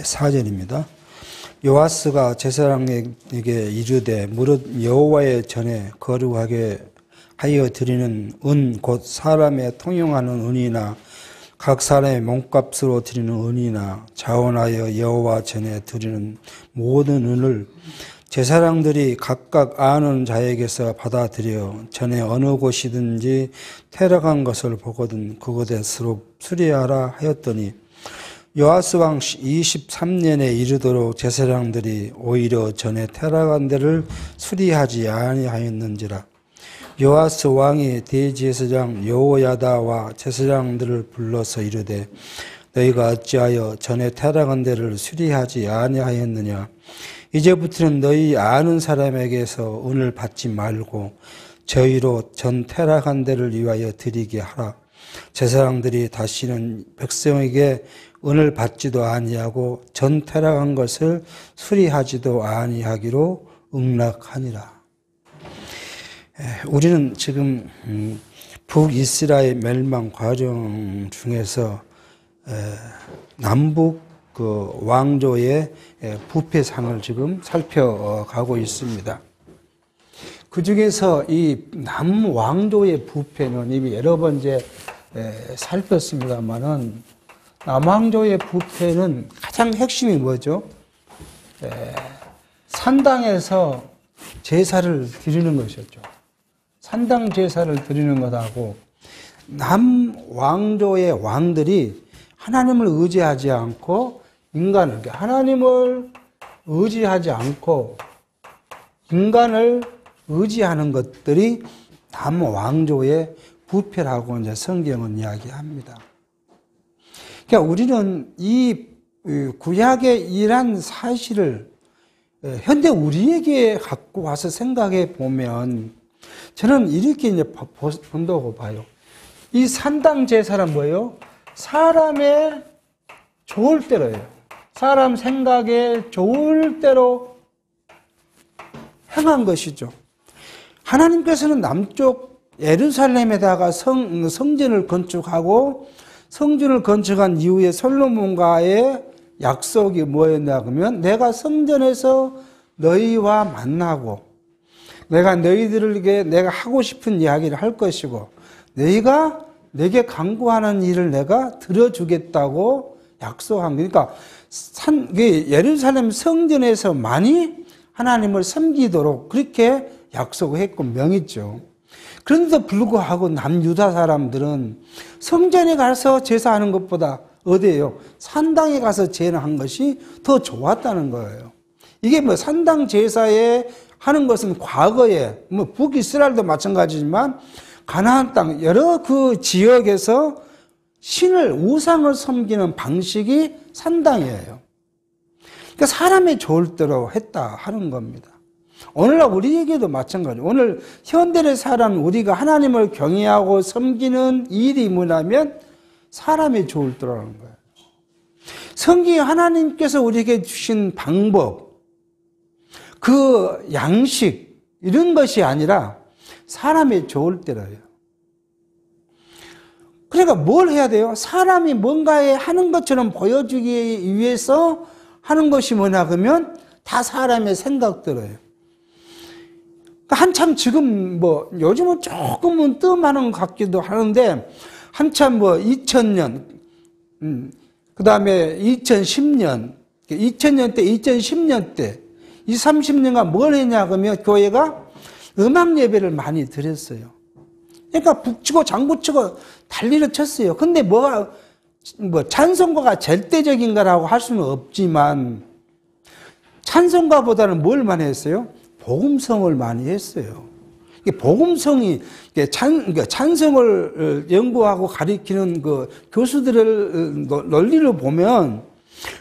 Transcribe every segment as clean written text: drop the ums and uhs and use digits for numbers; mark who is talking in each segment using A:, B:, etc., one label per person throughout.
A: 4절입니다. 요아스가 제사장에게 이르되 무릇 여호와의 전에 거룩하게 하여 드리는 은 곧 사람의 통용하는 은이나 각 사람의 몸값으로 드리는 은이나 자원하여 여호와 전에 드리는 모든 은을 제사장들이 각각 아는 자에게서 받아들여 전에 어느 곳이든지 퇴락한 것을 보거든 그곳에서 수리하라 하였더니 요아스 왕 23년에 이르도록 제사장들이 오히려 전에 퇴락한 데를 수리하지 아니하였는지라. 요아스 왕이 대제사장 여호야다와 제사장들을 불러서 이르되 너희가 어찌하여 전에 퇴락한 데를 수리하지 아니하였느냐. 이제부터는 너희 아는 사람에게서 은을 받지 말고 저희로 전 퇴락한 데를 위하여 드리게 하라. 제사장들이 다시는 백성에게 은을 받지도 아니하고 전 퇴락한 것을 수리하지도 아니하기로 응락하니라. 우리는 지금 북이스라엘 멸망 과정 중에서 남북 그 왕조의 부패상을 지금 살펴가고 있습니다. 그 중에서 이 남왕조의 부패는 이미 여러 번 이제 살폈습니다만은 남왕조의 부패는 가장 핵심이 뭐죠? 산당에서 제사를 드리는 것이었죠. 산당 제사를 드리는 것하고 남왕조의 왕들이 하나님을 의지하지 않고 하나님을 의지하지 않고 인간을 의지하는 것들이 남왕조의 부패라고 이제 성경은 이야기합니다. 그러니까 우리는 이 구약의 이러한 사실을 현대 우리에게 갖고 와서 생각해 보면 저는 이렇게 이제 본다고 봐요. 이 산당 제사란 뭐예요? 사람의 좋을 대로예요. 사람 생각에 좋을 대로 행한 것이죠. 하나님께서는 남쪽 예루살렘에다가 성전을 건축하고 성전을 건축한 이후에 솔로몬과의 약속이 뭐였냐 그러면 내가 성전에서 너희와 만나고 내가 너희들에게 내가 하고 싶은 이야기를 할 것이고 너희가 내게 간구하는 일을 내가 들어주겠다고 약속한 거니까 예루살렘 성전에서 많이 하나님을 섬기도록 그렇게 약속을 했고 명했죠. 그런데도 불구하고 남유다 사람들은 성전에 가서 제사하는 것보다 어디예요? 산당에 가서 제사한 것이 더 좋았다는 거예요. 이게 뭐 산당 제사에 하는 것은 과거에 뭐 북이스라엘도 마찬가지지만 가나안 땅 여러 그 지역에서 신을 우상을 섬기는 방식이 산당이에요. 그러니까 사람의 좋을 대로 했다 하는 겁니다. 오늘날 우리에게도 마찬가지예요. 오늘 현대를 살아가는 우리가 하나님을 경외하고 섬기는 일이 뭐냐면 사람의 좋을 대로라는 거예요. 성경 하나님께서 우리에게 주신 방법, 그 양식 이런 것이 아니라 사람의 좋을 대로예요. 그러니까 뭘 해야 돼요? 사람이 뭔가에 하는 것처럼 보여주기 위해서 하는 것이 뭐냐 그러면 다 사람의 생각대로예요. 한참 지금 뭐 요즘은 조금은 뜸하는 것 같기도 하는데 한참 뭐 2000년 그 다음에 2010년 2000년 때 2010년 때 20, 30년간 뭘 했냐 그러면 교회가 음악 예배를 많이 드렸어요. 그러니까 북치고 장구치고 난리를 쳤어요. 근데 뭐 찬송가가 절대적인가라고 할 수는 없지만 찬송가보다는 뭘 많이 했어요? 복음성을 많이 했어요. 복음성이 찬성을 연구하고 가리키는 그 교수들의 논리를 보면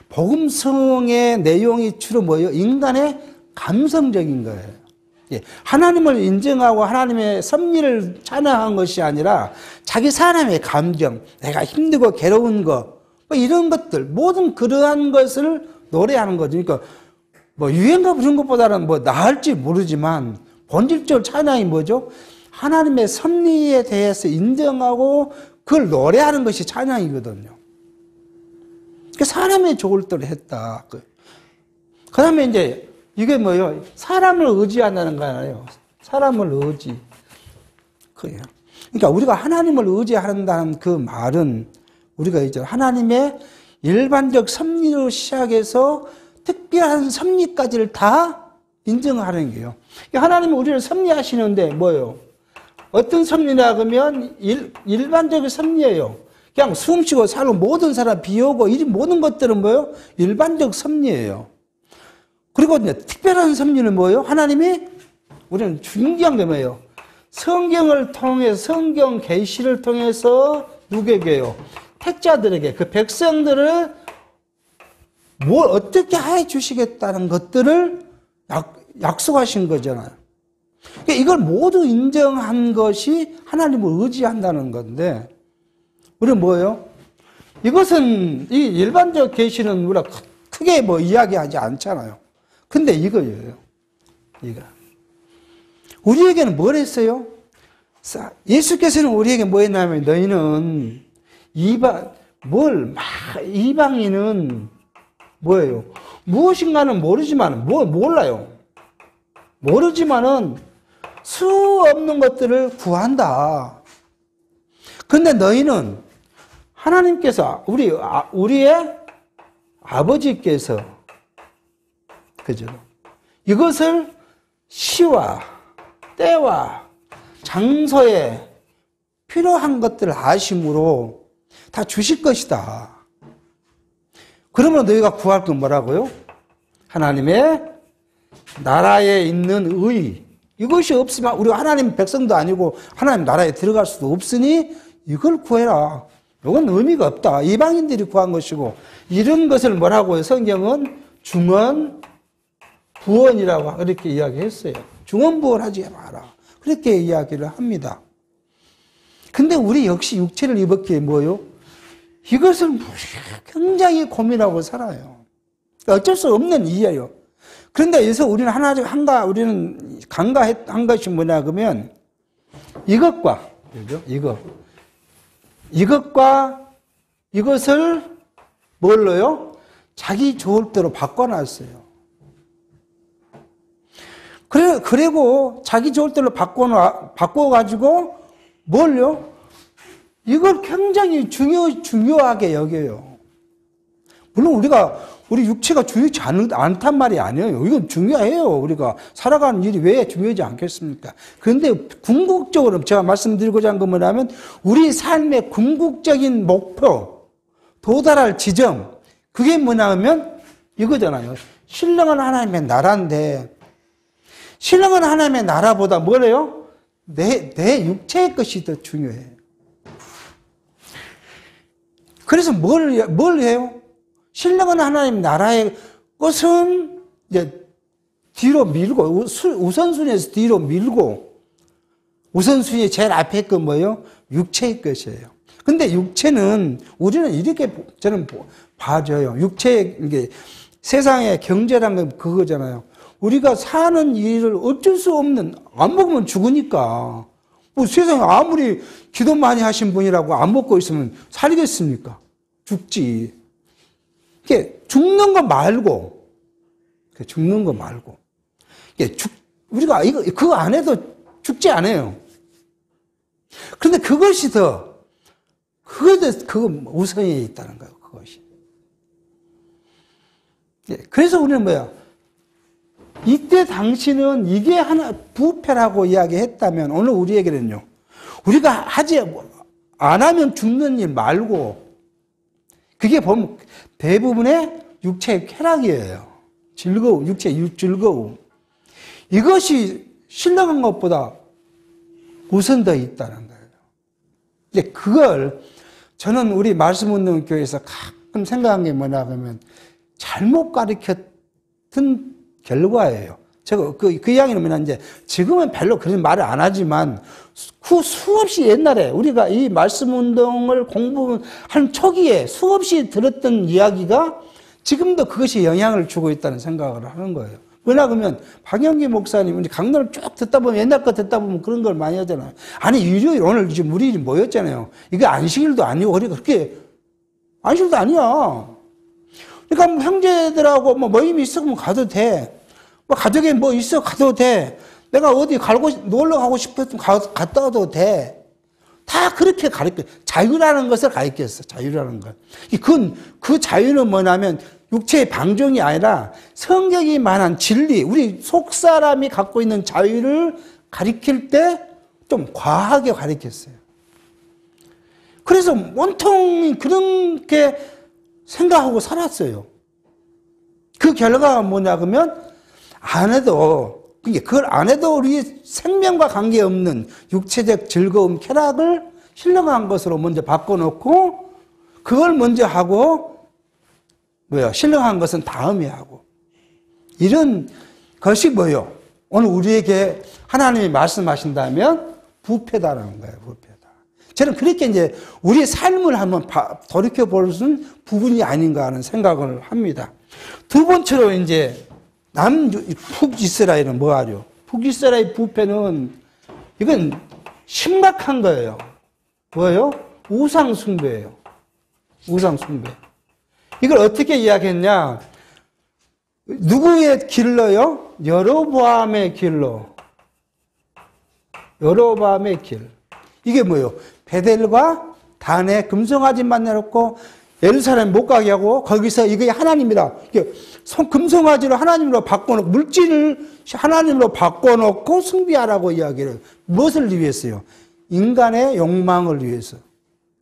A: 복음성의 내용이 주로 뭐예요? 인간의 감성적인 거예요. 하나님을 인정하고 하나님의 섭리를 찬양한 것이 아니라 자기 사람의 감정, 내가 힘들고 괴로운 거, 뭐 이런 것들, 모든 그러한 것을 노래하는 거죠. 그러니까 뭐 유행가 부른 것보다는 뭐 나을지 모르지만 본질적으로 찬양이 뭐죠? 하나님의 섭리에 대해서 인정하고 그걸 노래하는 것이 찬양이거든요. 사람의 좋을 대로 했다. 그 다음에 이제 이게 뭐예요? 사람을 의지한다는 거잖아요. 사람을 의지. 그래요. 그러니까 우리가 하나님을 의지한다는 그 말은 우리가 이제 하나님의 일반적 섭리로 시작해서 특별한 섭리까지를 다 인정하는 거예요. 하나님은 우리를 섭리하시는데 뭐예요? 어떤 섭리냐 그러면 일반적인 섭리예요. 그냥 숨 쉬고 살고 모든 사람 비오고 이 모든 것들은 뭐예요? 일반적 섭리예요. 그리고 이제 특별한 섭리는 뭐예요? 하나님이 우리는 중요한 게 뭐예요? 성경을 통해서 성경 계시를 통해서 누구에게요? 택자들에게 그 백성들을 뭘 어떻게 해 주시겠다는 것들을 약속하신 거잖아요. 그러니까 이걸 모두 인정한 것이 하나님을 의지한다는 건데 우리는 뭐예요? 이것은 이 일반적 계시는 우리가 크게 뭐 이야기하지 않잖아요. 근데 이거예요. 이거. 우리에게는 뭘 했어요? 예수께서는 우리에게 뭐 했냐면 너희는 이방인은 뭐예요? 무엇인가는 모르지만 몰라요. 모르지만은 수 없는 것들을 구한다. 근데 너희는 하나님께서 우리의 아버지께서 그죠? 이것을 시와 때와 장소에 필요한 것들을 아심으로 다 주실 것이다. 그러면 너희가 구할 건 뭐라고요? 하나님의 나라에 있는 의. 이것이 없으면 우리가 하나님 백성도 아니고 하나님 나라에 들어갈 수도 없으니 이걸 구해라. 이건 의미가 없다. 이방인들이 구한 것이고 이런 것을 뭐라고 해요? 성경은 중언 부언이라고 그렇게 이야기했어요. 중언부언하지 마라. 그렇게 이야기를 합니다. 근데 우리 역시 육체를 입었기에 뭐요? 이것을 굉장히 고민하고 살아요. 어쩔 수 없는 이유예요. 그런데 여기서 우리는 우리는 간과한 것이 뭐냐 그러면 이것과 이것을 뭘로요? 자기 좋을 대로 바꿔놨어요. 그리고 자기 좋을 대로 바꿔가지고 뭘요? 이걸 굉장히 중요하게 여겨요. 물론 우리 육체가 중요하지 않단 말이 아니에요. 이건 중요해요. 우리가 살아가는 일이 왜 중요하지 않겠습니까? 그런데 궁극적으로 제가 말씀드리고자 한 건 뭐냐면 우리 삶의 궁극적인 목표, 도달할 지점, 그게 뭐냐면 이거잖아요. 신령한 하나님의 나라인데 신령한 하나님의 나라보다 뭐래요? 내 육체의 것이 더 중요해요. 그래서 뭘 해요? 신령한 하나님 나라의 것은 이제 뒤로 밀고 우선순위에서 뒤로 밀고 우선순위 제일 앞에 건 뭐예요? 육체의 것이에요. 근데 육체는 우리는 이렇게 저는 봐줘요. 육체의 이게 세상의 경제란 건 그거잖아요. 우리가 사는 일을 어쩔 수 없는 안 먹으면 죽으니까 뭐 세상에 아무리 기도 많이 하신 분이라고 안 먹고 있으면 살겠습니까? 죽지. 이게 죽는 거 말고 우리가 그거 안 해도 죽지 않아요. 그런데 그것이 그거 우선에 있다는 거예요. 그것이. 그래서 우리는 뭐야? 이때 당신은 이게 하나 부패라고 이야기했다면 오늘 우리에게는요. 우리가 안 하면 죽는 일 말고 그게 보면 대부분의 육체의 쾌락이에요. 육체의 즐거움. 이것이 신령한 것보다 우선 더 있다는 거예요. 이제 그걸 저는 우리 말씀운동교회에서 가끔 생각한 게 뭐냐 하면 잘못 가르쳤던 결과예요. 제가 그 이야기는 뭐냐 이제 지금은 별로 그런 말을 안 하지만 수없이 옛날에 우리가 이 말씀 운동을 공부한 초기에 수없이 들었던 이야기가 지금도 그것이 영향을 주고 있다는 생각을 하는 거예요. 왜냐 그러면 박영기 목사님 우리 강론을 쭉 듣다 보면 옛날 거 듣다 보면 그런 걸 많이 하잖아요. 아니 일요일 오늘 지금 우리 모였잖아요. 이게 안식일도 아니고 그러니까 그렇게 안식일도 아니야. 그러니까 뭐 형제들하고 뭐 모임이 있으면 가도 돼. 뭐 가족에 뭐 있어 가도 돼. 내가 어디 놀러 가고 싶었으면 갔다 와도 돼. 다 그렇게 가르쳐. 자유라는 것을 가르쳤어. 자유라는 것. 그 자유는 뭐냐면 육체의 방종이 아니라 성경이 말한 진리, 우리 속사람이 갖고 있는 자유를 가르칠 때 좀 과하게 가르쳤어요. 그래서 온통 그렇게 생각하고 살았어요. 그 결과가 뭐냐 그러면 그걸 안 해도 우리 생명과 관계없는 육체적 즐거움, 쾌락을 신령한 것으로 먼저 바꿔놓고 그걸 먼저 하고 신령한 것은 다음에 하고 이런 것이 뭐예요? 오늘 우리에게 하나님이 말씀하신다면 부패다라는 거예요. 부패다. 저는 그렇게 이제 우리의 삶을 한번 돌이켜 볼 수 있는 부분이 아닌가 하는 생각을 합니다. 두 번째로 이제 북이스라엘은 뭐하죠? 북이스라엘 부패는 이건 심각한 거예요. 뭐예요? 우상숭배예요. 우상숭배. 이걸 어떻게 이야기했냐? 누구의 길로요? 여로보암의 길로. 여로보암의 길. 이게 뭐예요? 베델과 단에 금송아지만 내놓고 예루살렘 못 가게 하고 거기서 이게 하나님이다. 금송아지를 하나님으로 바꿔놓고 물질을 하나님으로 바꿔놓고 숭배하라고 이야기를 무엇을 위해서요? 인간의 욕망을 위해서.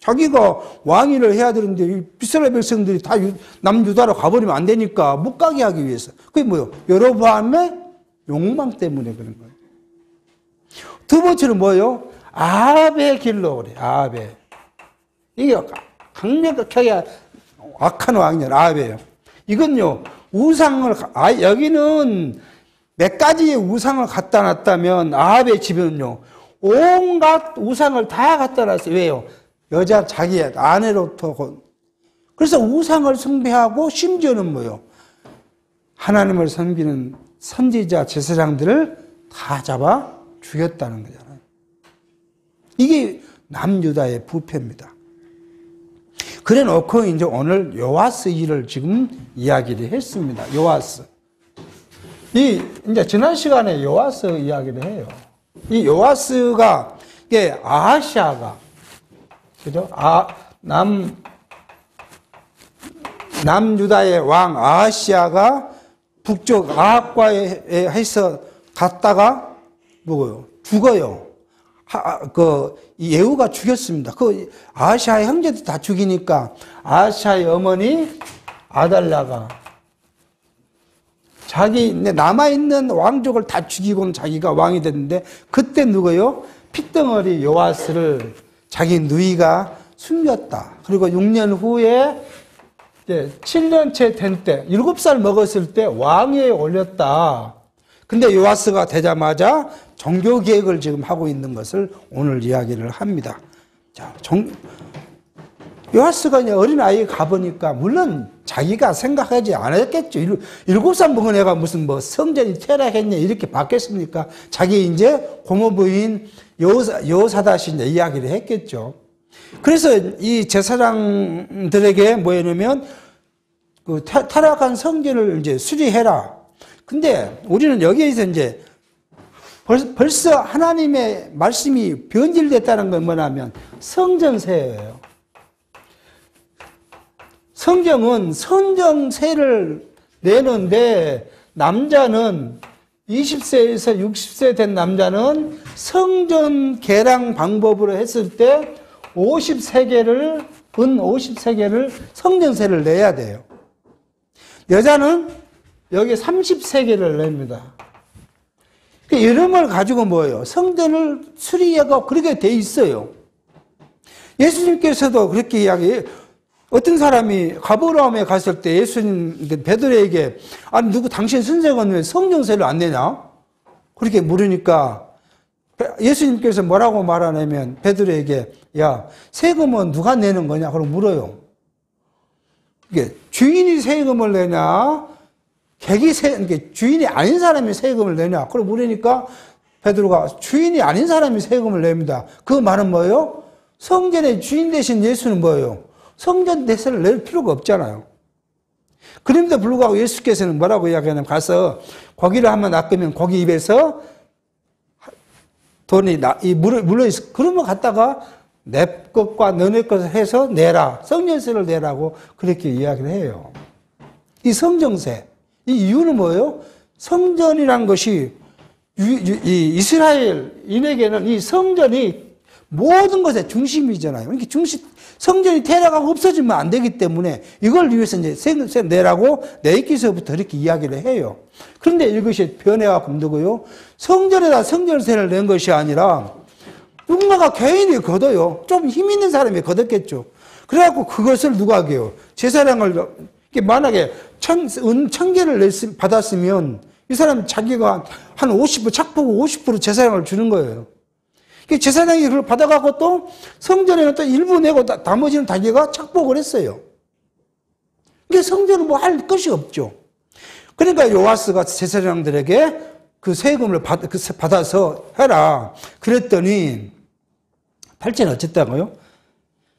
A: 자기가 왕위를 해야 되는데 이스라엘 백성들이 다 남유다로 가버리면 안 되니까 못 가게 하기 위해서. 그게 뭐예요? 여로보암의 욕망 때문에 그런 거예요. 두 번째는 뭐예요? 아합의 길로 그래. 아합의. 이게 강력하게 악한 왕이냐 아합이에요. 이건요 여기는 몇 가지의 우상을 갖다 놨다면 아합의 집에는요 온갖 우상을 다 갖다 놨어요. 왜요? 여자 자기 아내로부터. 그래서 우상을 숭배하고 심지어는 뭐예요? 하나님을 섬기는 선지자 제사장들을 다 잡아 죽였다는 거잖아요. 이게 남유다의 부패입니다. 그래 놓고 이제 오늘 요아스 일을 지금 이야기를 했습니다. 요아스. 이제 지난 시간에 요아스 이야기를 해요. 이 요아스가, 이게 아하시아가, 그죠? 남유다의 왕 아하시아가 북쪽 아합과 해서 갔다가 뭐고요? 죽어요. 이 예후가 죽였습니다. 그 아하시아의 형제도 다 죽이니까 아하시아의 어머니 아달랴가 자기 남아있는 왕족을 다 죽이고는 자기가 왕이 됐는데 그때 누구요? 핏덩어리 요아스를 자기 누이가 숨겼다. 그리고 6년 후에 이제 7년째 된 때 7살 먹었을 때 왕위에 올렸다. 근데 요아스가 되자마자 종교 개혁을 지금 하고 있는 것을 오늘 이야기를 합니다. 자, 요아스가 이제 어린아이가 가보니까 물론 자기가 생각하지 않았겠죠. 7살 먹은 애가 무슨 뭐 성전이 퇴락했냐 이렇게 받겠습니까? 자기 이제 고모부인 여호사밧이 이제 이야기를 했겠죠. 그래서 이 제사장들에게 뭐냐면 그 타락한 성전을 이제 수리해라. 근데 우리는 여기에서 이제 벌써 하나님의 말씀이 변질됐다는 건 뭐냐면 성전세예요. 성경은 성전세를 내는데 남자는 20세에서 60세 된 남자는 성전 계량 방법으로 했을 때 50세겔을 은 50세겔을 성전세를 내야 돼요. 여자는 여기 30세겔을 냅니다. 이름을 가지고 뭐예요? 성전을 수리하고 그렇게 돼 있어요. 예수님께서도 그렇게 이야기해요. 어떤 사람이 가버나움에 갔을 때 예수님 베드로에게 아니 누구 당신 선생은 왜 성전세를 안 내냐? 그렇게 물으니까 예수님께서 뭐라고 말하냐면 베드로에게 야 세금은 누가 내는 거냐? 그러고 물어요. 이게 주인이 세금을 내냐? 주인이 아닌 사람이 세금을 내냐? 그러고 물으니까 베드로가 주인이 아닌 사람이 세금을 냅니다. 그 말은 뭐예요? 성전의 주인 대신 예수는 뭐예요? 성전 대세를 낼 필요가 없잖아요. 그럼에도 불구하고 예수께서는 뭐라고 이야기하냐면 가서 고기를 한번 낚으면 고기 입에서 돈이 물러있어. 그러면 갔다가 내 것과 너네 것을 해서 내라. 성전세를 내라고 그렇게 이야기를 해요. 이 성정세. 이 이유는 뭐예요? 성전이란 것이 이 이스라엘인에게는 이 성전이 모든 것의 중심이잖아요. 이렇게 성전이 테러가 없어지면 안 되기 때문에 이걸 위해서 이제 세 내라고 내기서부터 이렇게 이야기를 해요. 그런데 이것이 변해가 금두고요. 성전에다 성전세를 낸 것이 아니라 누군가가 개인이 걷어요. 좀 힘 있는 사람이 걷었겠죠. 그래갖고 그것을 누가 하게요? 제사장을, 만약에 은 1,000개를 받았으면 이 사람 자기가 한 50%, 착보고 50% 제사장을 주는 거예요. 제사장이 그걸 받아가고 또 성전에는 또 일부 내고 나머지는 자기가 착복을 했어요. 이게 성전은 뭐 할 것이 없죠. 그러니까 요아스가 제사장들에게 그 세금을 받아서 해라. 그랬더니 8절 어쨌다고요?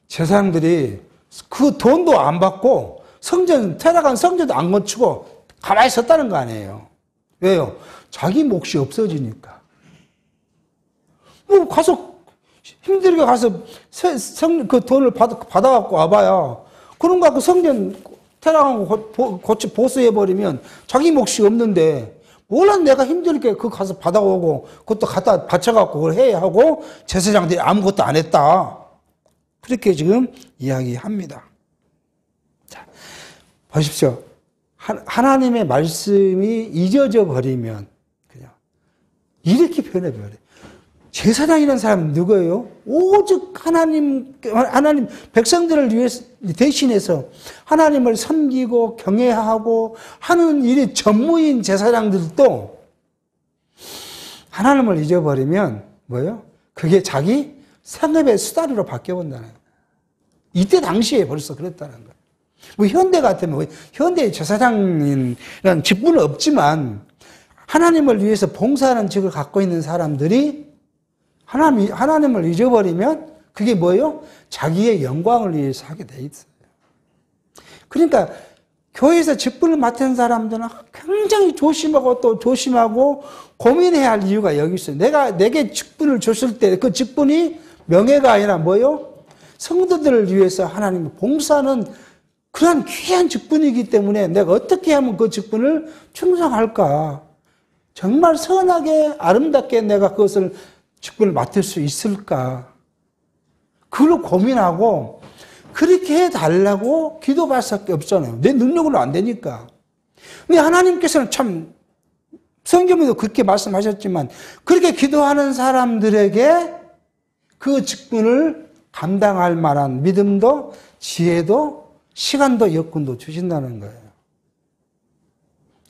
A: 제사장들이 그 돈도 안 받고 테러간 성전도 안 건축고 가만히 있었다는 거 아니에요. 왜요? 자기 몫이 없어지니까. 뭐 가서 힘들게 가서 그 돈을 받아갖고 와봐야 그런 거 갖고 성전 테러한 거 보수해버리면 자기 몫이 없는데 몰라 내가 힘들게 그거 가서 받아오고 그것도 갖다 바쳐갖고 그걸 해야 하고 제사장들이 아무것도 안 했다. 그렇게 지금 이야기합니다. 자, 보십시오. 하나님의 말씀이 잊어져 버리면 그냥 이렇게 변해버려요. 제사장이라는 사람은 누구예요? 오직 하나님 백성들을 위해서 대신해서 하나님을 섬기고 경외하고 하는 일이 전무인 제사장들도 하나님을 잊어버리면 뭐예요? 그게 자기 생업의 수단으로 바뀌어본다는 거예요. 이때 당시에 벌써 그랬다는 거예요. 뭐 현대 같으면 현대의 제사장이라는 직분은 없지만 하나님을 위해서 봉사하는 직을 갖고 있는 사람들이 하나님을 잊어버리면 그게 뭐예요? 자기의 영광을 위해서 하게 돼 있어요. 그러니까 교회에서 직분을 맡은 사람들은 굉장히 조심하고 또 조심하고 고민해야 할 이유가 여기 있어요. 내게 직분을 줬을 때 그 직분이 명예가 아니라 뭐예요? 성도들을 위해서 하나님을 봉사하는 그런 귀한 직분이기 때문에 내가 어떻게 하면 그 직분을 충성할까? 정말 선하게 아름답게 내가 그것을 직분을 맡을 수 있을까? 그걸 고민하고 그렇게 해달라고 기도할 수밖에 없잖아요. 내 능력으로 안 되니까. 근데 하나님께서는 참 성경에도 그렇게 말씀하셨지만 그렇게 기도하는 사람들에게 그 직분을 감당할 만한 믿음도 지혜도 시간도 여건도 주신다는 거예요.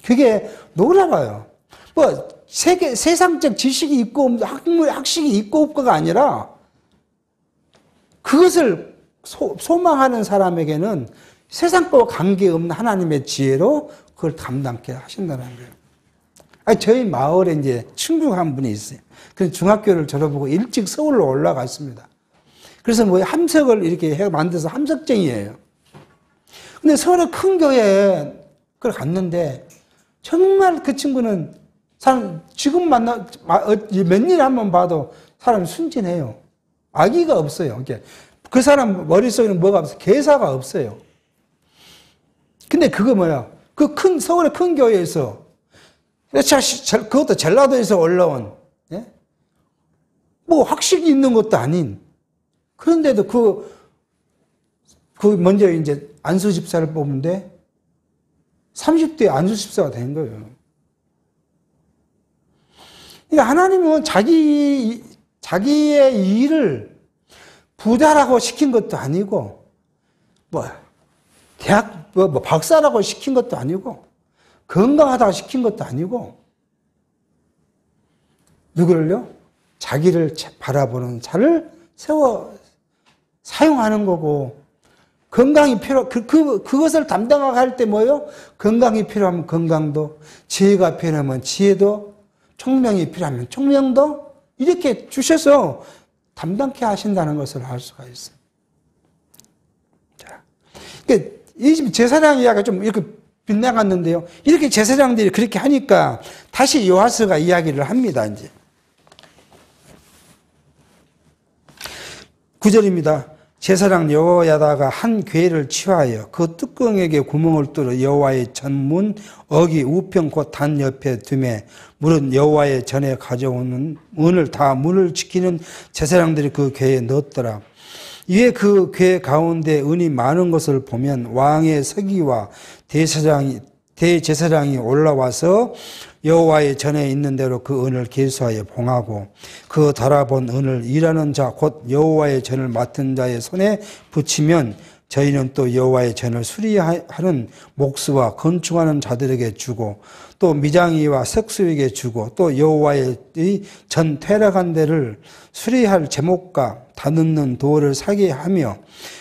A: 그게 놀라워요. 뭐 세상적 지식이 있고 학식이 있고 없고가 아니라 그것을 소망하는 사람에게는 세상과 관계없는 하나님의 지혜로 그걸 감당케 하신다는 거예요. 저희 마을에 이제 친구 한 분이 있어요. 그 중학교를 졸업하고 일찍 서울로 올라갔습니다. 그래서 뭐 함석을 이렇게 해 만들어서 함석쟁이에요. 근데 서울의 큰 교회에 그걸 갔는데 정말 그 친구는 지금 몇 년에 한 번 봐도 사람이 순진해요. 악의가 없어요. 그 사람 머릿속에는 뭐가 없어요? 개사가 없어요. 근데 그거 뭐야? 서울의 큰 교회에서, 그것도 전라도에서 올라온, 예? 뭐 학식이 있는 것도 아닌, 그런데도 먼저 이제 안수 집사를 뽑는데 30대 안수 집사가 된 거예요. 그러니까 하나님은 자기의 일을 부자라고 시킨 것도 아니고, 대학, 박사라고 시킨 것도 아니고, 건강하다고 시킨 것도 아니고, 누구를요? 자기를 바라보는 자를 사용하는 거고, 건강이 그것을 담당할 때 뭐예요? 건강이 필요하면 건강도, 지혜가 필요하면 지혜도, 총명이 필요하면 총명도 이렇게 주셔서 담당케 하신다는 것을 알 수가 있어요. 자, 이 제사장 이야기가 좀 이렇게 빗나갔는데요. 이렇게 제사장들이 그렇게 하니까 다시 요아스가 이야기를 합니다. 이제 9절입니다. 제사장 여호야다가 한 궤를 취하여 그 뚜껑에게 구멍을 뚫어 여호와의 전문 어기 우편 곧 단 옆에 두매 물은 여호와의 전에 가져오는 은을 다 문을 지키는 제사장들이 그 궤에 넣었더라. 이에 그 궤 가운데 은이 많은 것을 보면 왕의 서기와 대제사장이 올라와서 여호와의 전에 있는 대로 그 은을 계수하여 봉하고 그 달아본 은을 일하는 자 곧 여호와의 전을 맡은 자의 손에 붙이면 저희는 또 여호와의 전을 수리하는 목수와 건축하는 자들에게 주고 또 미장이와 석수에게 주고 또 여호와의 전 퇴락한 데를 수리할 제목과 다듬는 도를 사게 하며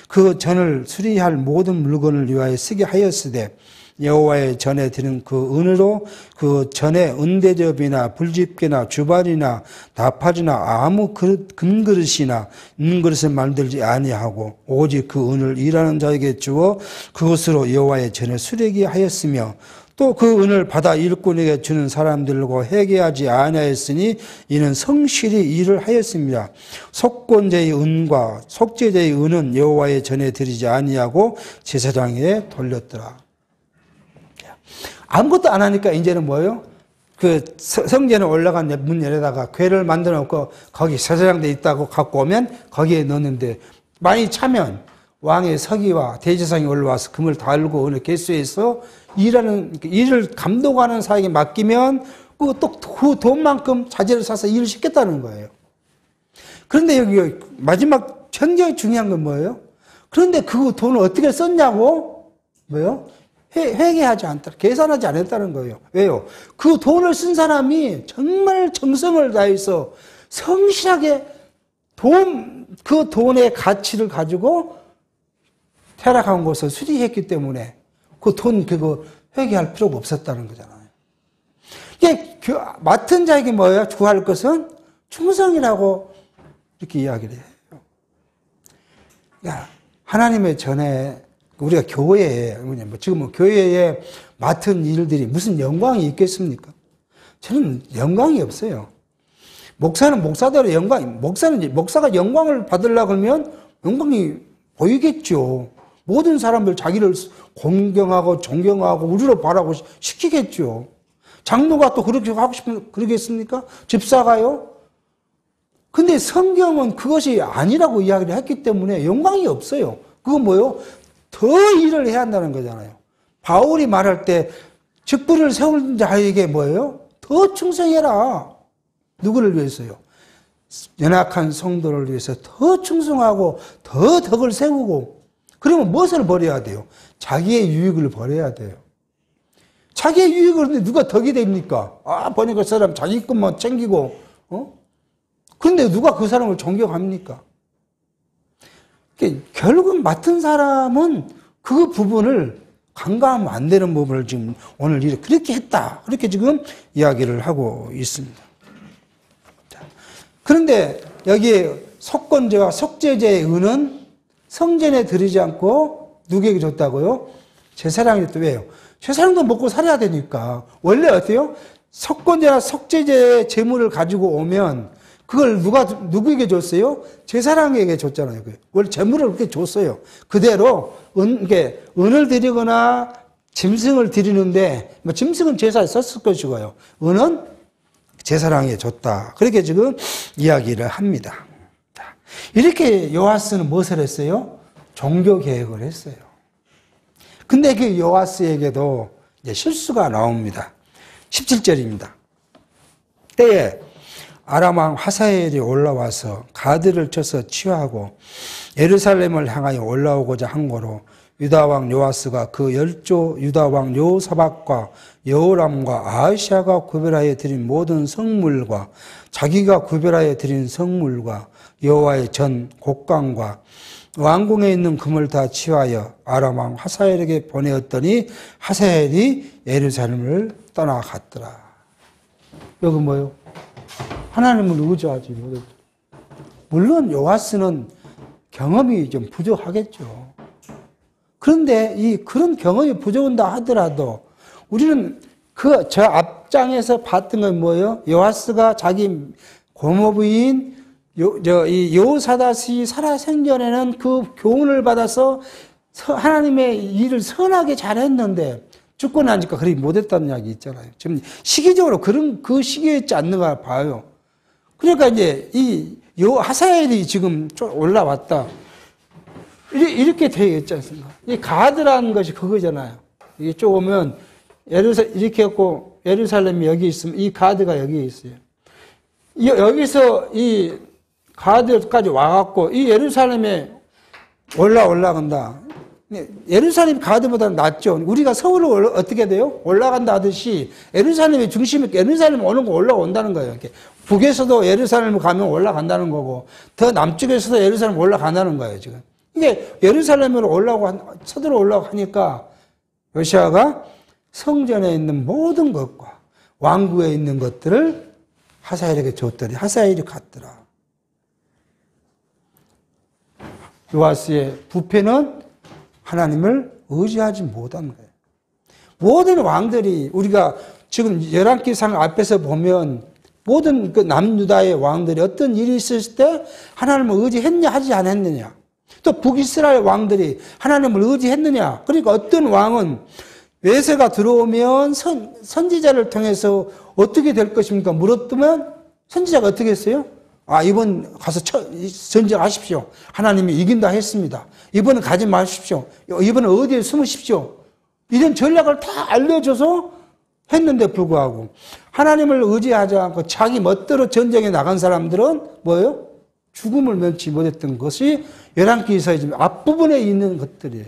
A: 그 전을 수리할 모든 물건을 위하여 쓰게 하였으되 여호와의 전에 드린 그 은으로 그 전에 은대접이나 불집게나 주발이나 나팔이나 아무 금그릇이나 은그릇을 만들지 아니하고 오직 그 은을 일하는 자에게 주어 그것으로 여호와의 전을 수리게 하였으며 또 그 은을 받아 일꾼에게 주는 사람들과 회개하지 아니하였으니 이는 성실히 일을 하였습니다. 속건제의 은과 속죄제의 은은 여호와의 전에 드리지 아니하고 제사장에게 돌렸더라. 아무것도 안 하니까 이제는 뭐예요? 그 성전에 올라간 문 열에다가 궤를 만들어 놓고 거기 제사장대 있다고 갖고 오면 거기에 넣는데 많이 차면 왕의 서기와 대제사장이 올라와서 금을 달고 어느 개수에서 일을 감독하는 사람에게 맡기면 그 돈만큼 자재를 사서 일을 시켰다는 거예요. 그런데 여기 마지막 굉장히 중요한 건 뭐예요? 그런데 그 돈을 어떻게 썼냐고? 뭐요? 회개하지 않다, 계산하지 않았다는 거예요. 왜요? 그 돈을 쓴 사람이 정말 정성을 다해서 성실하게 그 돈의 가치를 가지고 퇴락한 것을 수리했기 때문에 그 돈 그거 회개할 필요가 없었다는 거잖아요. 이게 맡은 자에게 뭐예요? 구할 것은 충성이라고 이렇게 이야기를 해요. 그러니까 하나님의 전에 우리가 교회에, 지금 교회에 맡은 일들이 무슨 영광이 있겠습니까? 저는 영광이 없어요. 목사는 목사대로 목사가 영광을 받으려고 하면 영광이 보이겠죠. 모든 사람들 자기를 공경하고 존경하고 우리로 바라고 시키겠죠. 장로가 또 그렇게 하고 싶으면 그러겠습니까? 집사가요? 근데 성경은 그것이 아니라고 이야기를 했기 때문에 영광이 없어요. 그건 뭐예요? 더 일을 해야 한다는 거잖아요. 바울이 말할 때 직분을 세운 자에게 뭐예요? 더 충성해라. 누구를 위해서요? 연약한 성도를 위해서 더 충성하고 더 덕을 세우고 그러면 무엇을 버려야 돼요? 자기의 유익을 버려야 돼요. 자기의 유익을 누가 덕이 됩니까? 보니까 그 사람 자기 것만 챙기고 그런데 누가 그 사람을 존경합니까? 결국 맡은 사람은 그 부분을 간과하면 안 되는 부분을 지금 오늘 그렇게 했다. 그렇게 지금 이야기를 하고 있습니다. 그런데 여기에 속건제와 속죄제의 은은 성전에 드리지 않고 누구에게 줬다고요? 제사장이 또 왜요? 제사장도 먹고 살아야 되니까. 원래 어때요? 속건제나 속죄제의 제물을 가지고 오면 그걸 누구에게 줬어요? 제사장에게 줬잖아요. 원래 제물을 그렇게 줬어요. 그대로 은을 드리거나 짐승을 드리는데 짐승은 제사에 썼을 것이고요. 은은 제사장에게 줬다. 그렇게 지금 이야기를 합니다. 이렇게 요아스는 무엇을 했어요? 종교 개혁을 했어요. 근데 그 요아스에게도 이제 실수가 나옵니다. 17절입니다. 때에 아람 왕 하사엘이 올라와서 가드를 쳐서 취하고 예루살렘을 향하여 올라오고자 한 거로 유다 왕 요아스가 그 열조 유다 왕 여호사밧과 여호람과 아하시아가 구별하여 드린 모든 성물과 자기가 구별하여 드린 성물과 여호와의 전 곡간과 왕궁에 있는 금을 다 취하여 아람 왕 하사엘에게 보내었더니 하사엘이 예루살렘을 떠나갔더라. 여기 뭐요? 하나님을 의지하지 못했죠. 물론 요아스는 경험이 좀 부족하겠죠. 그런데 그런 경험이 부족한다 하더라도 우리는 저 앞장에서 봤던 건 뭐예요? 요아스가 자기 고모부인 여호사밧이 살아생전에는 그 교훈을 받아서 하나님의 일을 선하게 잘했는데 죽고 나니까 그렇게 못했다는 이야기 있잖아요. 지금 시기적으로 그 시기였지 않는가 봐요. 그러니까 이제 하사엘이 지금 좀 올라왔다. 이렇게 되어 있지 않습니까? 이 가드라는 것이 그거잖아요. 이게 쭉 오면 이렇게 했고 예루살렘이 여기 있으면 이 가드가 여기 있어요. 여기서 이 가드까지 와갖고 이 예루살렘에 올라간다. 예루살렘 가드보다는 낫죠. 우리가 서울을 어떻게 돼요? 올라간다 하듯이 예루살렘의 중심이 예루살렘 오는 거 올라온다는 거예요. 이렇게 북에서도 예루살렘 가면 올라간다는 거고 더 남쪽에서도 예루살렘 올라간다는 거예요. 지금 이게 예루살렘으로 서들어 올라가고 하니까 요시아가 성전에 있는 모든 것과 왕궁에 있는 것들을 하사엘에게 줬더니 하사엘이 갔더라. 요아스의 부패는 하나님을 의지하지 못한 거예요. 모든 왕들이 우리가 지금 11기상 앞에서 보면 모든 그 남유다의 왕들이 어떤 일이 있을 때 하나님을 의지했냐 하지 않았느냐. 또 북이스라엘 왕들이 하나님을 의지했느냐. 그러니까 어떤 왕은 외세가 들어오면 선지자를 통해서 어떻게 될 것입니까? 물었더면 선지자가 어떻게 했어요? 이번 가서 전쟁하십시오. 하나님이 이긴다 했습니다. 이번은 가지 마십시오. 이번은 어디에 숨으십시오. 이런 전략을 다 알려줘서 했는데 불구하고 하나님을 의지하지 않고 자기 멋대로 전쟁에 나간 사람들은 뭐예요? 죽음을 면치 못했던 것이 열왕기서의 지금 앞부분에 있는 것들이에요.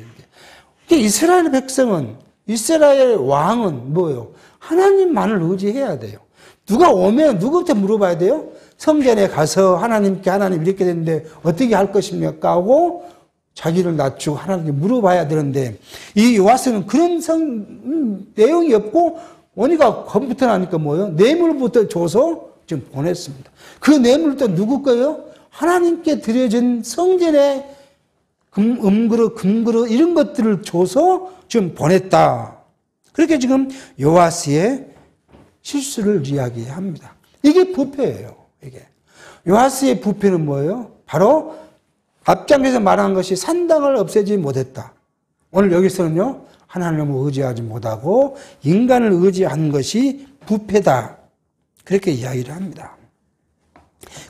A: 이스라엘 백성은 이스라엘 왕은 뭐예요? 하나님만을 의지해야 돼요. 누가 오면 누구한테 물어봐야 돼요? 성전에 가서 하나님께 하나님 이렇게 됐는데 어떻게 할 것입니까? 하고 자기를 낮추고 하나님께 물어봐야 되는데 이 요아스는 그런 내용이 없고 원이가 컴퓨터 나니까 뭐예요? 뇌물부터 줘서 지금 보냈습니다. 그 뇌물도 누구 거예요? 하나님께 드려진 성전의 음그릇, 금그릇 이런 것들을 줘서 지금 보냈다. 그렇게 지금 요아스의 실수를 이야기합니다. 이게 부패예요. 이게 요아스의 부패는 뭐예요? 바로 앞장에서 말한 것이 산당을 없애지 못했다. 오늘 여기서는요, 하나님을 의지하지 못하고 인간을 의지한 것이 부패다. 그렇게 이야기를 합니다.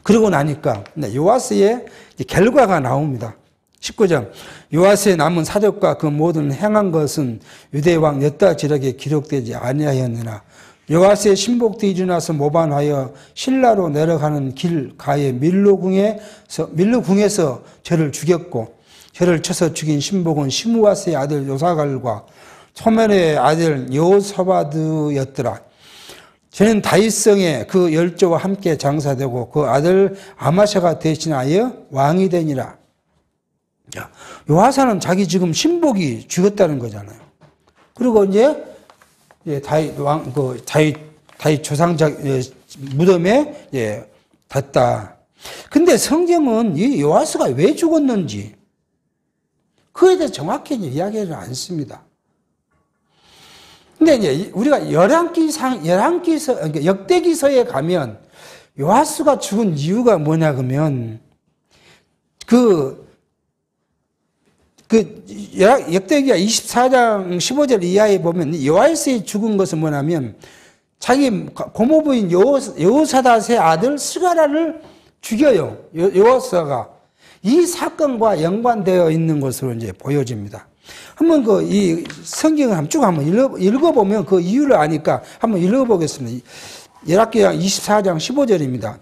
A: 그러고 나니까 요아스의 결과가 나옵니다. 19절 요아스의 남은 사적과 그 모든 행한 것은 유대왕 여다지락에 기록되지 아니하였느나 요아스의 신복들이 일어나서 모반하여 신라로 내려가는 길 가에 밀로궁에서 저를 죽였고 저를 쳐서 죽인 신복은 시므아스의 아들 요사갈과 소멜의 아들 여호사바드였더라. 저는 다윗성에 그 열조와 함께 장사되고 그 아들 아마샤가 대신하여 왕이 되니라. 요아사는 자기 지금 신복이 죽었다는 거잖아요. 그리고 이제 다윗 조상자 무덤에 닿다. 근데 성경은 이 요아스가 왜 죽었는지 그에 대해서 정확히 이야기를 안 씁니다. 근데 이제 우리가 그러니까 역대기서에 가면 요아스가 죽은 이유가 뭐냐 그러면 역대기가 24장 15절 이하에 보면 요아스의 죽은 것은 뭐냐면 자기 고모부인 여호사밧의 아들 스가랴를 죽여요. 여호사가 이 사건과 연관되어 있는 것으로 이제 보여집니다. 한번 이 성경을 쭉 한번 읽어보면 그 이유를 아니까 한번 읽어보겠습니다. 열왕기상 24장 15절입니다.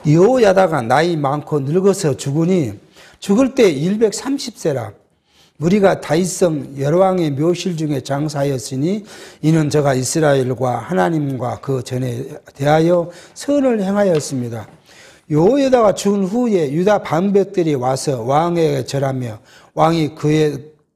A: 여호야다가 나이 많고 늙어서 죽으니 죽을 때 130세라. 우리가 다윗성 여로왕의 묘실 중에 장사하였으니 이는 저가 이스라엘과 하나님과 그 전에 대하여 선을 행하였습니다. 여호야다가 죽은 후에 유다 방백들이 와서 왕에게 절하며 왕이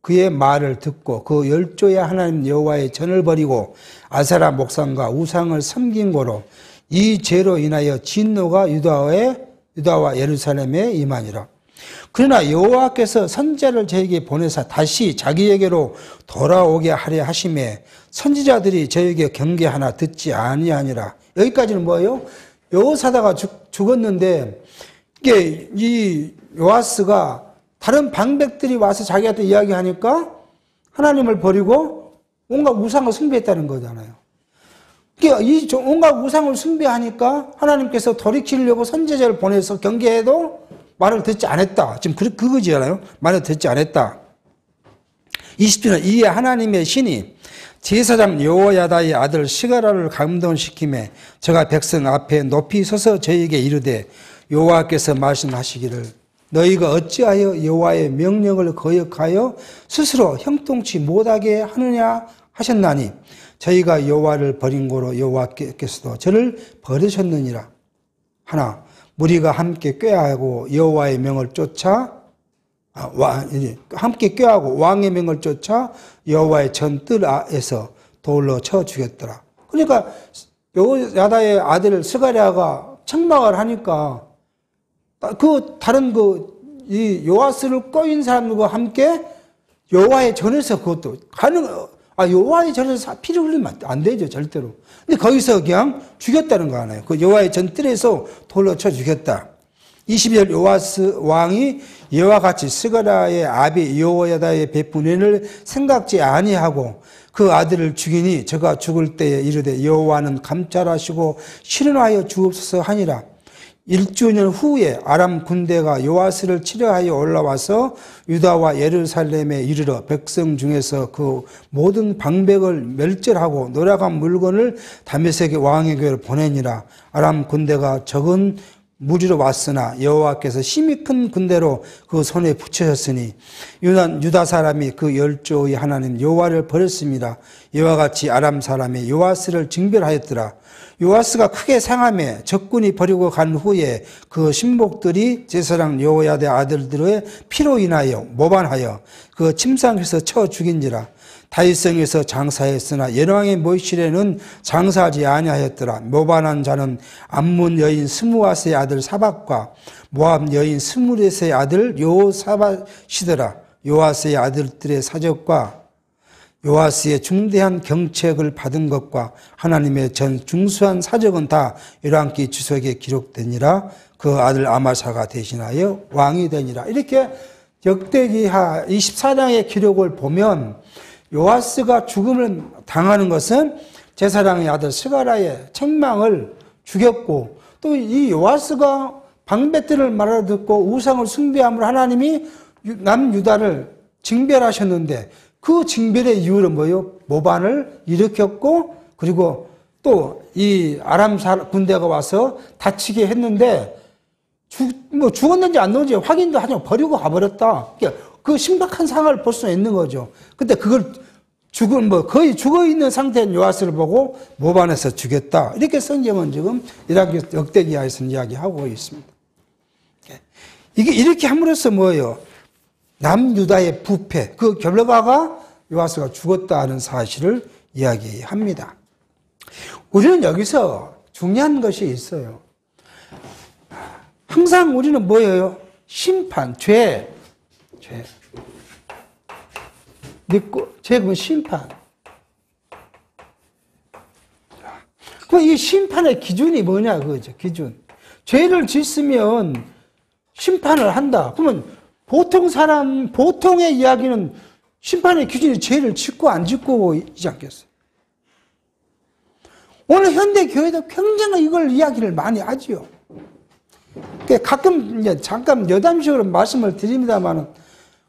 A: 그의 말을 듣고 그 열조의 하나님 여호와의 전을 버리고 아세라 목상과 우상을 섬긴 고로 이 죄로 인하여 진노가 유다와 예루살렘에 임하니라. 그러나 여호와께서 선지자를 저에게 보내사 다시 자기에게로 돌아오게 하려 하심에 선지자들이 저에게 경계하나 듣지 아니하니라. 여기까지는 뭐예요? 여호사다가 죽었는데 이게 이 요아스가 다른 방백들이 와서 자기한테 이야기하니까 하나님을 버리고 온갖 우상을 숭배했다는 거잖아요. 그러니까 이 온갖 우상을 숭배하니까 하나님께서 돌이키려고 선지자를 보내서 경계해도 말을 듣지 않았다. 지금 그거잖아요. 말을 듣지 않았다. 20절은 이에 하나님의 신이 제사장 여호야다의 아들 스가랴를 감동시키매 저가 백성 앞에 높이 서서 저에게 이르되 여호와께서 말씀하시기를 너희가 어찌하여 여호와의 명령을 거역하여 스스로 형통치 못하게 하느냐 하셨나니 저희가 여호와를 버린 고로 여호와께서도 저를 버리셨느니라. 하나 무리가 함께 꾀하고 여호와의 명을 쫓아 함께 꾀하고 왕의 명을 쫓아 여호와의 전뜰에서 돌로 쳐 죽였더라. 그러니까 여호야다의 아들 스가랴가 책망을 하니까 그 다른 이 요아스를 꼬인 사람들과 함께 여호와의 전에서 그것도 여호와의 전에서 피를 흘리면 안 되죠, 절대로. 근데 거기서 그냥 죽였다는 거 아니에요. 그 여호와의 전뜰에서 돌로 쳐 죽였다. 22절 요아스 왕이 이와 같이 스가랴의 아비 여호야다의 베푼 은혜를 생각지 아니하고 그 아들을 죽이니 저가 죽을 때에 이르되 여호와는 감찰하시고 실현하여 주옵소서 하니라. 1주년 후에 아람 군대가 요아스를 치려하여 올라와서 유다와 예루살렘에 이르러 백성 중에서 그 모든 방백을 멸절하고 노략한 물건을 다메섹의 왕에게로 보내니라. 아람 군대가 적은 무리로 왔으나 여호와께서 심히 큰 군대로 그 손에 붙여졌으니 유다 사람이 그 열조의 하나님 여호와를 버렸습니다. 이와 같이 아람 사람이 요아스를 징벌하였더라. 요아스가 크게 상함에 적군이 버리고 간 후에 그 신복들이 제사장 여호야다의 아들들의 피로 인하여 모반하여 그 침상에서 쳐 죽인지라. 다윗성에서 장사했으나 예왕의 모실에는 장사하지 아니하였더라. 모반한 자는 암몬 여인 스무아스의 아들 사박과 모압 여인 스무렛의 아들 요사밭이더라. 요아스의 아들들의 사적과 요아스의 중대한 경책을 받은 것과 하나님의 전 중수한 사적은 다 열왕기 주석에 기록되니라. 그 아들 아마사가 대신하여 왕이 되니라. 이렇게 역대기하 24장의 기록을 보면 요아스가 죽음을 당하는 것은 제사장의 아들 스가랴의 책망을 죽였고 또 이 요아스가 방백들을 말아듣고 우상을 숭배함으로 하나님이 남유다를 징별하셨는데 그 징별의 이유는 뭐예요? 모반을 일으켰고 그리고 또 이 아람 군대가 와서 다치게 했는데 죽었는지 안 죽었는지 확인도 하지 않고 버리고 가버렸다. 그러니까 그 심각한 상황을 볼 수 있는 거죠. 근데 그걸 거의 죽어 있는 상태인 요아스를 보고 모반해서 죽였다. 이렇게 성경은 지금 역대기하에서 이야기하고 있습니다. 이게 이렇게 함으로써 뭐예요? 남유다의 부패, 그 결과가 요아스가 죽었다는 사실을 이야기합니다. 우리는 여기서 중요한 것이 있어요. 항상 우리는 뭐예요? 심판, 죄. 믿고, 죄는 심판. 그럼 이 심판의 기준이 뭐냐, 그거죠, 기준. 죄를 짓으면 심판을 한다. 그러면 보통의 이야기는 심판의 기준이 죄를 짓고 안 짓고이지 않겠어요? 오늘 현대 교회도 굉장히 이걸 이야기를 많이 하지요. 가끔 이제 잠깐 여담식으로 말씀을 드립니다만은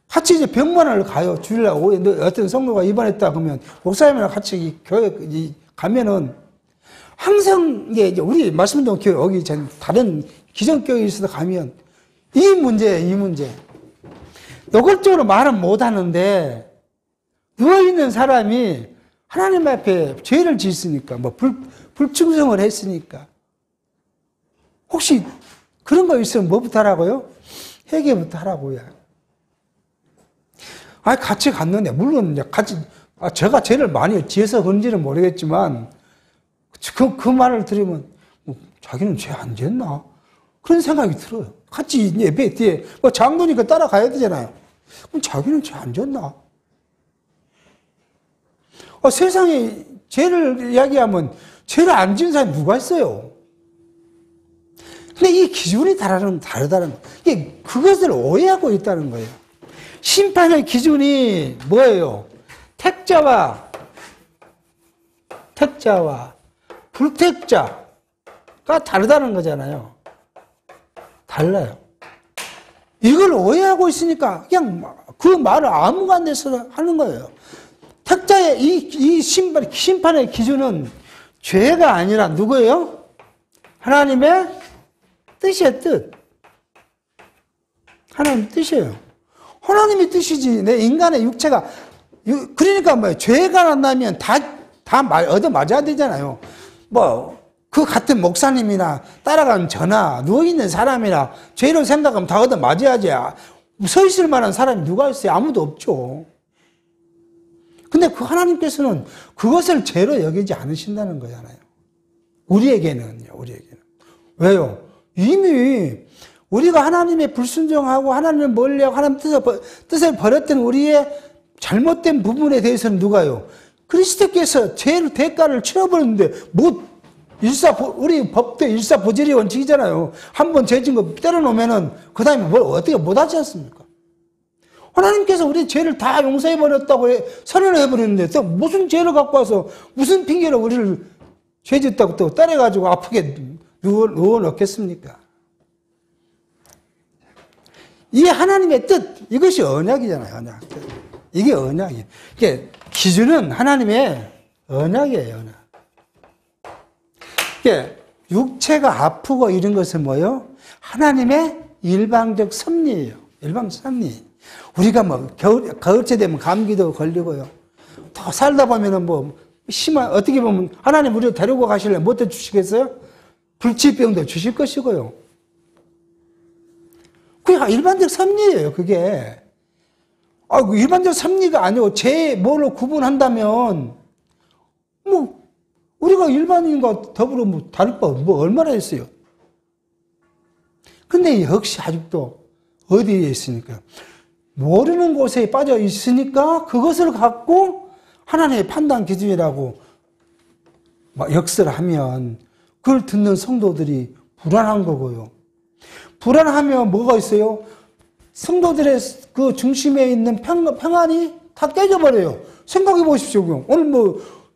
A: 같이 이제 병원을 가요. 주일날 오후에 어떤 성도가 입원했다 그러면 목사님이랑 같이 교회 가면은 항상 이제 우리 말씀드린 교회 여기 다른 기존교회에 있어서 가면 이 문제. 노골적으로 말은 못 하는데 누워있는 사람이 하나님 앞에 죄를 짓으니까 불충성을 했으니까 혹시 그런 거 있으면 뭐부터 하라고요? 회개부터 하라고요. 같이 갔는데 물론 제가 죄를 많이 지어서 그런지는 모르겠지만 그 말을 들으면 자기는 죄 안 지었나? 그런 생각이 들어요. 같이 예배 뒤에 뭐 장로니까 따라가야 되잖아요. 그럼 자기는 죄 안 졌나? 세상에 죄를 이야기하면 죄를 안 지은 사람이 누가 있어요? 근데 이 기준이 다르다는 거예요. 이게 그것을 오해하고 있다는 거예요. 심판의 기준이 뭐예요? 택자와 불택자가 다르다는 거잖아요. 달라요. 이걸 오해하고 있으니까 그냥 그 말을 아무가 안 돼서 하는 거예요. 택자의 이 심판의 기준은 죄가 아니라 누구예요? 하나님의 뜻이에요, 뜻. 하나님 뜻이에요. 하나님의 뜻이지. 내 인간의 육체가. 그러니까 뭐예요? 죄가 난다면 다 얻어 맞아야 되잖아요. 그 같은 목사님이나 따라가는 저나 누워있는 사람이나 죄를 생각하면 다 얻어 맞아야지. 서 있을 만한 사람이 누가 있어요? 아무도 없죠. 근데 그 하나님께서는 그것을 죄로 여기지 않으신다는 거잖아요. 우리에게는요, 우리에게는. 왜요? 이미 우리가 하나님의 불순종하고 하나님을 멀리하고 하나님 뜻을 버렸던 우리의 잘못된 부분에 대해서는 누가요? 그리스도께서 죄의 대가를 치러버렸는데, 우리 법도 일사보질의 원칙이잖아요. 한번 죄진 거 때려놓으면은, 그 다음에 뭘 어떻게 못하지 않습니까? 하나님께서 우리 죄를 다 용서해버렸다고 선언을 해버렸는데, 또 무슨 죄를 갖고 와서, 무슨 핑계로 우리를 죄 짓다고 또 때려가지고 아프게 누워놓겠습니까? 이 하나님의 뜻, 이것이 언약이잖아요, 언약. 이게 언약이에요. 이게 기준은 하나님의 언약이에요, 언약. 이게 육체가 아프고 이런 것은 뭐예요? 하나님의 일방적 섭리예요. 일방적 섭리. 우리가 가을째 되면 감기도 걸리고요. 더 살다 보면은 어떻게 보면 하나님 우리를 데리고 가실래 못 해주시겠어요? 불치병도 주실 것이고요. 그게 일반적 섭리예요, 그게. 일반적 섭리가 아니고 뭘로 구분한다면, 우리가 일반인과 더불어 다를 바 얼마나 있어요. 근데 역시 아직도 어디에 있으니까? 모르는 곳에 빠져 있으니까 그것을 갖고 하나님의 판단 기준이라고 역설을 하면 그걸 듣는 성도들이 불안한 거고요. 불안하면 뭐가 있어요? 성도들의 그 중심에 있는 평안이 다 깨져버려요. 생각해 보십시오. 오늘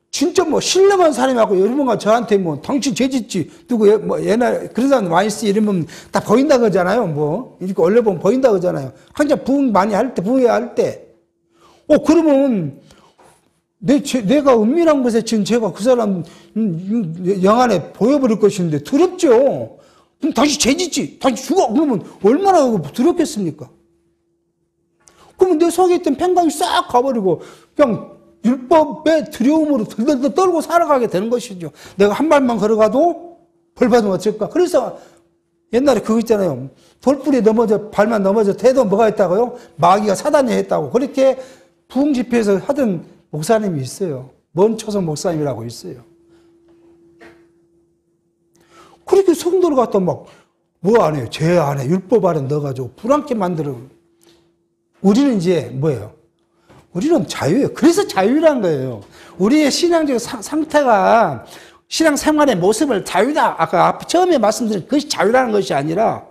A: 진짜 신령한 사람하고 여러분과 저한테 당신 죄짓지 누구 옛날 그런 사람 많이 쓰 이러면 다 보인다 그러잖아요. 이렇게 올려보면 보인다 그러잖아요. 항상 부흥 많이 할 때, 부흥회 때. 그러면 내가 은밀한 것에 지금 제가 그 사람 영안에 보여버릴 것인데 두렵죠. 그럼 당신 죄짓지, 당신 죽어. 그러면 얼마나 두렵겠습니까? 그러면 내 속에 있던 평강이 싹 가버리고 그냥 율법의 두려움으로 들들들 떨고 살아가게 되는 것이죠. 내가 한 발만 걸어가도 벌 받으면 어쩔까? 그래서 옛날에 그거 있잖아요. 돌뿌리 발만 넘어져 태도 뭐가 있다고요? 마귀가 사단이 했다고. 그렇게 부흥 집회에서 하던 목사님이 있어요. 먼초성 목사님이라고 있어요. 그렇게 성도를 갖다 뭐 안 해요? 죄 안에 율법 안에 넣어가지고 불안케 만들어. 우리는 이제 뭐예요? 우리는 자유예요. 그래서 자유란 거예요. 우리의 신앙적 상태가 신앙 생활의 모습을 자유다. 아까 처음에 말씀드린 그것이 자유라는 것이 아니라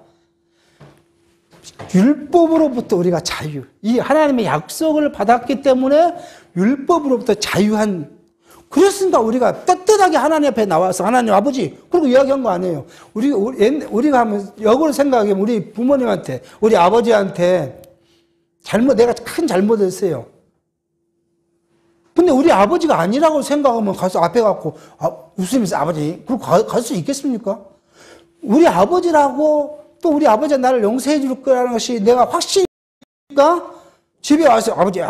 A: 율법으로부터 우리가 자유. 이 하나님의 약속을 받았기 때문에 율법으로부터 자유한. 그렇습니다. 우리가 떳떳하게 하나님 앞에 나와서 하나님 아버지 그리고 이야기한 거 아니에요. 우리가 하면 역으로 생각하면 우리 부모님한테 우리 아버지한테 내가 큰 잘못했어요. 근데 우리 아버지가 아니라고 생각하면 가서 앞에 갖고 웃으면서 아버지 그리고 갈 수 있겠습니까? 우리 아버지라고 또 우리 아버지가 나를 용서해 줄 거라는 것이 내가 확신이니까 집에 와서 아버지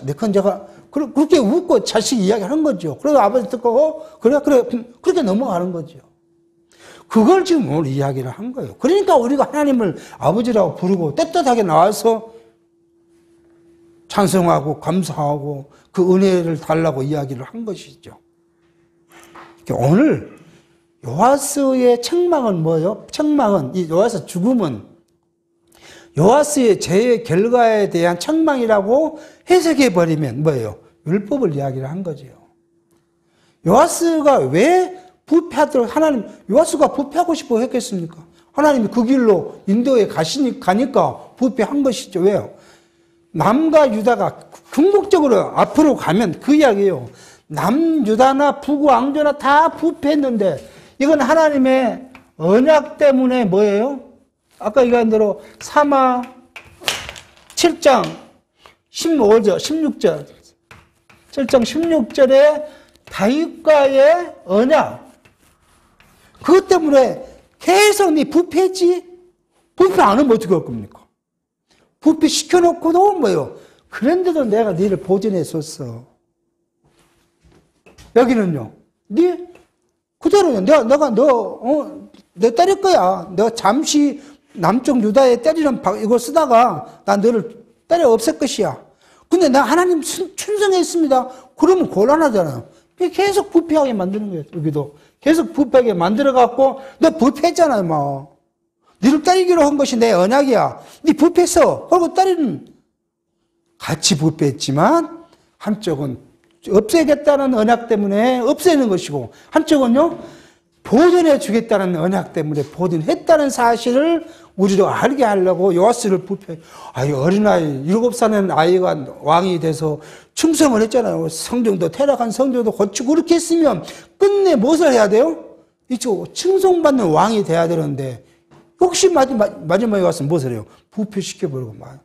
A: 내 건 제가 그렇게 웃고 자식 이야기하는 거죠. 그래서 아버지 듣고 그래 그렇게 넘어가는 거죠. 그걸 지금 오늘 이야기를 한 거예요. 그러니까 우리가 하나님을 아버지라고 부르고 떳떳하게 나와서 찬송하고 감사하고 그 은혜를 달라고 이야기를 한 것이죠. 오늘 요하스의 책망은 뭐예요? 책망은 이 요하스 죽음은 요아스의 죄의 결과에 대한 책망이라고 해석해 버리면 뭐예요? 율법을 이야기를 한 거죠. 요아스가 왜 부패하도록 하나님, 요아스가 부패하고 싶어 했겠습니까? 하나님이 그 길로 인도에 가니까 부패한 것이죠. 왜요? 남과 유다가 궁극적으로 앞으로 가면 그 이야기예요. 남유다나 북왕조나 다 부패했는데 이건 하나님의 언약 때문에 뭐예요? 아까 얘기한 대로 사마 7장 15절, 16절 7장 16절에 다윗과의 언약 그것 때문에 계속 네 부패했지? 부패 안 하면 어떻게 할 겁니까? 부패 시켜놓고도 뭐예요? 그런데도 내가 너를 보존했었어. 여기는요. 네 그대로 내가 내 때릴 거야. 내가 잠시 남쪽 유다에 때리는 이거 쓰다가 난 너를 때려 없앨 것이야. 근데 나 하나님 충성했습니다. 그러면 곤란하잖아요. 계속 부패하게 만드는 거예요. 여기도 계속 부패하게 만들어갖고 너 부패했잖아요. 뭐. 너를 때리기로 한 것이 내 언약이야. 네 부패했어. 그리고 때리는 같이 부패했지만 한쪽은 없애겠다는 언약 때문에 없애는 것이고 한쪽은요 보존해 주겠다는 언약 때문에 보존했다는 사실을 우리도 알게 하려고 요아스를 부패. 어린아이 7살의 아이가 왕이 돼서 충성을 했잖아요. 성경도 타락한 성경도 고치고 그렇게 했으면 끝내 무엇을 해야 돼요? 이쪽 칭송받는 왕이 돼야 되는데 혹시 마지막에 와서 무엇을 해요? 부패시켜버리고 말.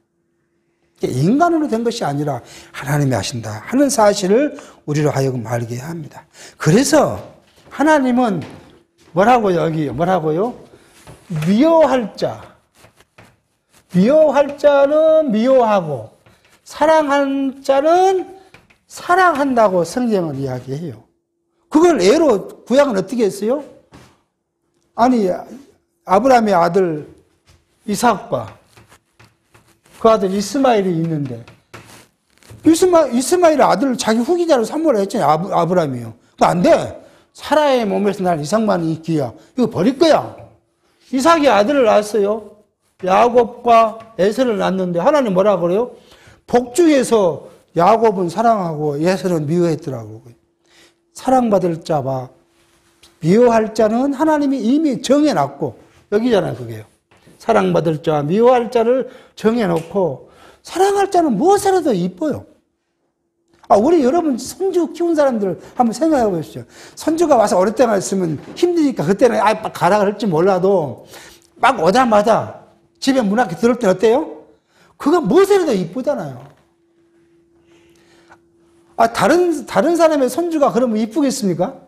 A: 인간으로 된 것이 아니라 하나님이 하신다 하는 사실을 우리로 하여금 알게 합니다. 그래서 하나님은 뭐라고요? 여기 뭐라고요? 미워할 자. 미워할 자는 미워하고 사랑한 자는 사랑한다고 성경은 이야기해요. 그걸 예로 구약은 어떻게 했어요? 아니 아브라함의 아들 이삭과 그 아들 이스마엘이 있는데 이스마엘의 아들을 자기 후계자로 삼으라 했잖아요. 아브라함이요. 그거 안 돼. 사라의 몸에서 날 이삭만이 있기야. 이거 버릴 거야. 이삭이 아들을 낳았어요. 야곱과 에서를 낳았는데 하나님 뭐라 그래요? 복중에서 야곱은 사랑하고 에서는 미워했더라고요. 사랑받을 자와 미워할 자는 하나님이 이미 정해놨고 여기잖아요. 그게요. 사랑받을 자와 미워할 자를 정해놓고 사랑할 자는 무엇이라도 이뻐요. 우리 여러분 손주 키운 사람들 한번 생각해 보십시오. 손주가 와서 어릴 때만 있으면 힘드니까 그때는 가라 그럴지 몰라도 막 오자마자 집에 문 앞에 들어올 때 어때요? 그거 무엇이라도 이쁘잖아요. 다른 사람의 손주가 그러면 이쁘겠습니까?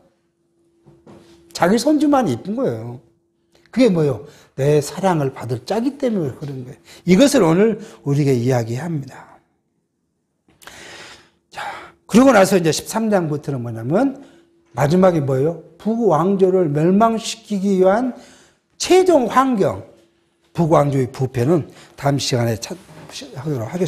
A: 자기 손주만 이쁜 거예요. 그게 뭐예요? 내 사랑을 받을 자기 때문에 그런 거예요. 이것을 오늘 우리에게 이야기합니다. 자, 그러고 나서 이제 13장부터는 뭐냐면 마지막에 뭐예요? 북왕조를 멸망시키기 위한 최종 환경, 북왕조의 부패는 다음 시간에 하도록 하겠습니다.